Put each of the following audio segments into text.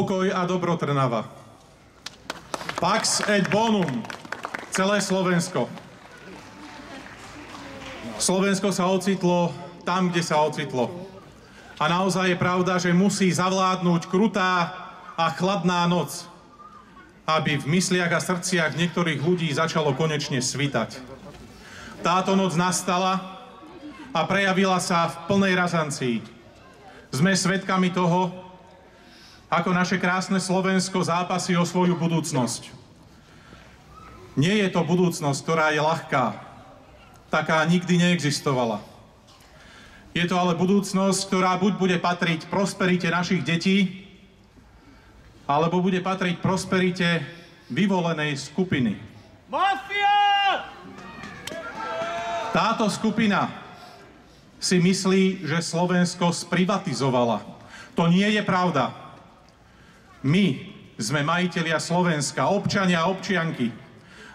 Pokoj a dobro, Trnava. Pax et bonum, celé Slovensko. Slovensko sa ocitlo tam, kde sa ocitlo. A naozaj je pravda, že musí zavládnuť krutá a chladná noc, aby v mysliach a srdciach niektorých ľudí začalo konečne svitať. Táto noc nastala a prejavila sa v plnej razancii. Sme svedkami toho, ako naše krásne Slovensko zápasí o svoju budúcnosť. Nie je to budúcnosť, ktorá je ľahká. Taká nikdy neexistovala. Je to ale budúcnosť, ktorá buď bude patriť prosperite našich detí, alebo bude patriť prosperite vyvolenej skupiny. Mafia! Táto skupina si myslí, že Slovensko sprivatizovala. To nie je pravda. My sme majitelia Slovenska, občania a občianky.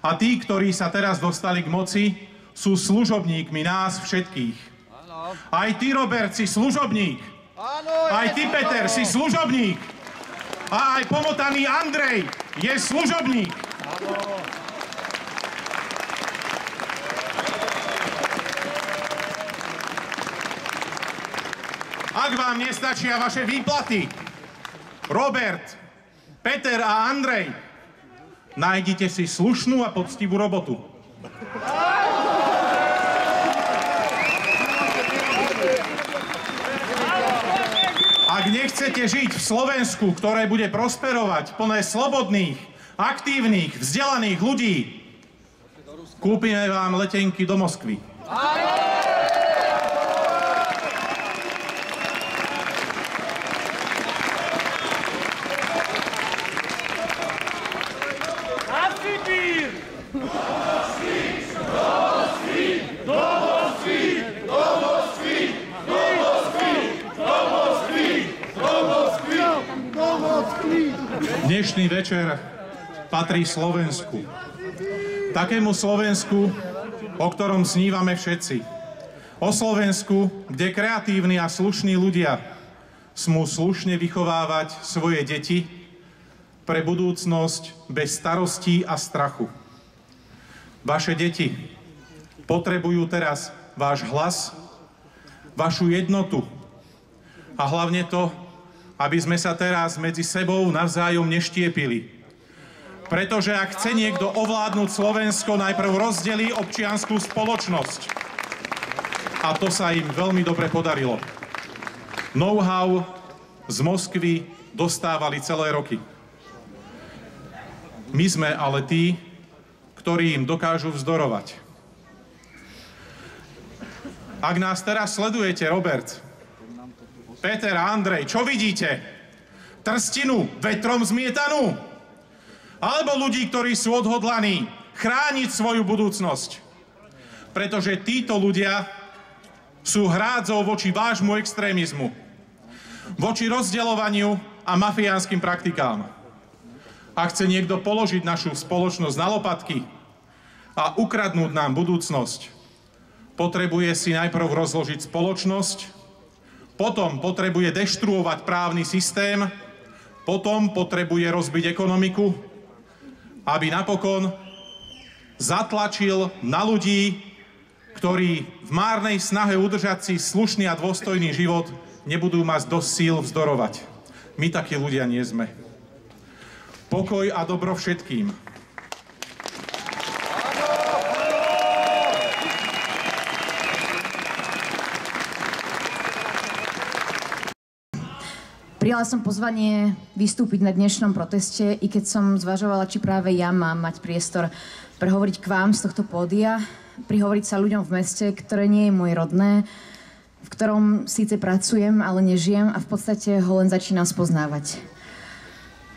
A tí, ktorí sa teraz dostali k moci, sú služobníkmi nás všetkých. Aj ty, Robert, si služobník. Aj ty, Peter, si služobník. A aj pomotaný Andrej je služobník. Ak vám nestačia vaše výplaty, Robert, Peter a Andrej, nájdite si slušnú a poctivú robotu. Ak nechcete žiť v Slovensku, ktoré bude prosperovať, plné slobodných, aktívnych, vzdelaných ľudí, kúpime vám letenky do Moskvy. Dnešný večer patrí Slovensku. Takému Slovensku, o ktorom snívame všetci. O Slovensku, kde kreatívni a slušní ľudia smú slušne vychovávať svoje deti pre budúcnosť bez starostí a strachu. Vaše deti potrebujú teraz váš hlas, vašu jednotu a hlavne to, aby sme sa teraz medzi sebou navzájom neštiepili. Pretože ak chce niekto ovládnuť Slovensko, najprv rozdelí občiansku spoločnosť. A to sa im veľmi dobre podarilo. Know-how z Moskvy dostávali celé roky. My sme ale tí, ktorí im dokážu vzdorovať. Ak nás teraz sledujete, Robert, Peter a Andrej, čo vidíte? Trstinu vetrom zmietanú? Alebo ľudí, ktorí sú odhodlaní chrániť svoju budúcnosť? Pretože títo ľudia sú hrádzou voči vášmu extrémizmu, voči rozdeľovaniu a mafiánskym praktikám. Ak chce niekto položiť našu spoločnosť na lopatky a ukradnúť nám budúcnosť, potrebuje si najprv rozložiť spoločnosť, potom potrebuje deštruovať právny systém, potom potrebuje rozbiť ekonomiku, aby napokon zatlačil na ľudí, ktorí v márnej snahe udržať si slušný a dôstojný život nebudú mať dosť síl vzdorovať. My takí ľudia nie sme. Pokoj a dobro všetkým. Prijala som pozvanie vystúpiť na dnešnom proteste, i keď som zvažovala, či práve ja mám mať priestor prehovoriť k vám z tohto pódia, prihovoriť sa ľuďom v meste, ktoré nie je moje rodné, v ktorom síce pracujem, ale nežijem a v podstate ho len začínam spoznávať.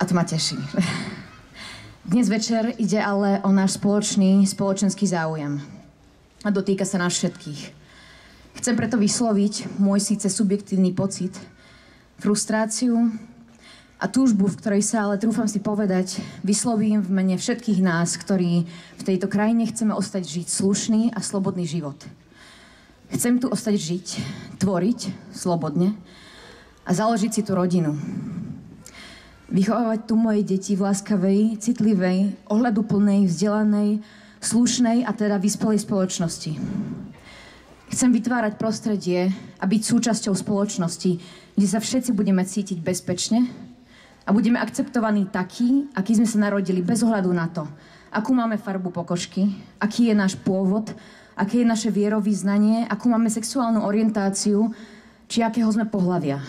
A to ma teší. Dnes večer ide ale o náš spoločenský záujem. A dotýka sa nás všetkých. Chcem preto vysloviť môj síce subjektívny pocit, frustráciu a túžbu, v ktorej sa, ale trúfam si povedať, vyslovím v mene všetkých nás, ktorí v tejto krajine chceme ostať žiť slušný a slobodný život. Chcem tu ostať žiť, tvoriť slobodne a založiť si tú rodinu. Vychovávať tu moje deti v láskavej, citlivej, ohľaduplnej, vzdelanej, slušnej a teda vyspelej spoločnosti. Chcem vytvárať prostredie a byť súčasťou spoločnosti, kde sa všetci budeme cítiť bezpečne a budeme akceptovaní takí, akí sme sa narodili, bez ohľadu na to, akú máme farbu pokožky, aký je náš pôvod, aké je naše vierovyznanie, akú máme sexuálnu orientáciu, či akého sme pohlavia.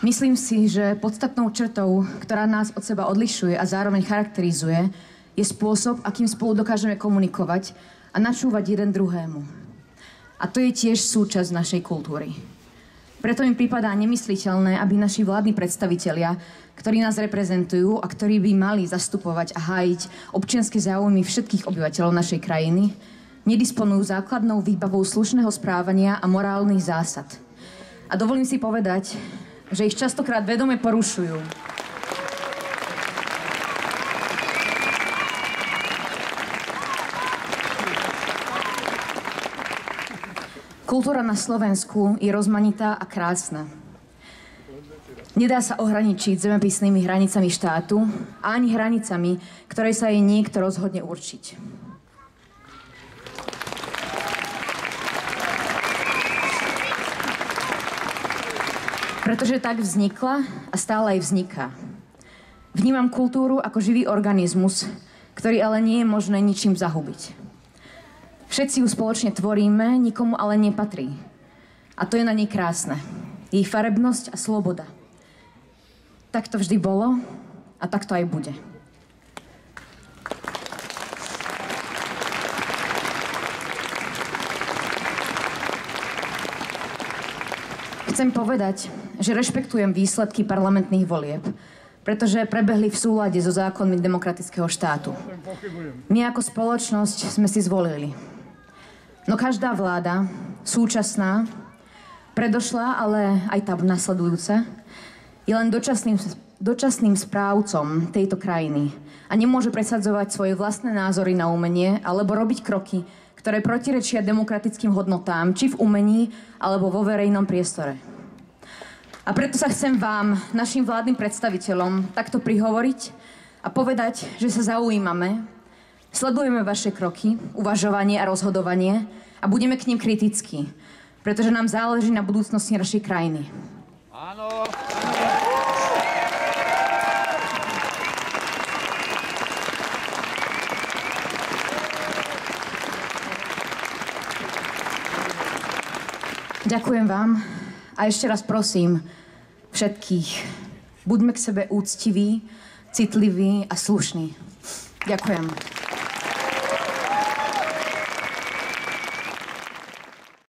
Myslím si, že podstatnou črtou, ktorá nás od seba odlišuje a zároveň charakterizuje, je spôsob, akým spolu dokážeme komunikovať a načúvať jeden druhému. A to je tiež súčasť našej kultúry. Preto mi pripadá nemysliteľné, aby naši vládni predstavitelia, ktorí nás reprezentujú a ktorí by mali zastupovať a hájiť občianske záujmy všetkých obyvateľov našej krajiny, nedisponujú základnou výbavou slušného správania a morálnych zásad. A dovolím si povedať, že ich častokrát vedome porušujú. Kultúra na Slovensku je rozmanitá a krásna. Nedá sa ohraničiť zemepisnými hranicami štátu a ani hranicami, ktoré sa jej niekto rozhodne určiť. Pretože tak vznikla a stále aj vzniká. Vnímam kultúru ako živý organizmus, ktorý ale nie je možné ničím zahubiť. Všetci ju spoločne tvoríme, nikomu ale nepatrí. A to je na nej krásne. Jej farebnosť a sloboda. Tak to vždy bolo a tak to aj bude. Chcem povedať, že rešpektujem výsledky parlamentných volieb, pretože prebehli v súlade so zákonmi demokratického štátu. My ako spoločnosť sme si zvolili. No každá vláda, súčasná, predošlá, ale aj tá nasledujúca, je len dočasným správcom tejto krajiny a nemôže presadzovať svoje vlastné názory na umenie alebo robiť kroky, ktoré protirečia demokratickým hodnotám, či v umení, alebo vo verejnom priestore. A preto sa chcem vám, našim vládnym predstaviteľom, takto prihovoriť a povedať, že sa zaujímame, sledujeme vaše kroky, uvažovanie a rozhodovanie a budeme k nim kritickí, pretože nám záleží na budúcnosti našej krajiny. Áno. Ďakujem vám a ešte raz prosím všetkých, buďme k sebe úctiví, citliví a slušní. Ďakujem.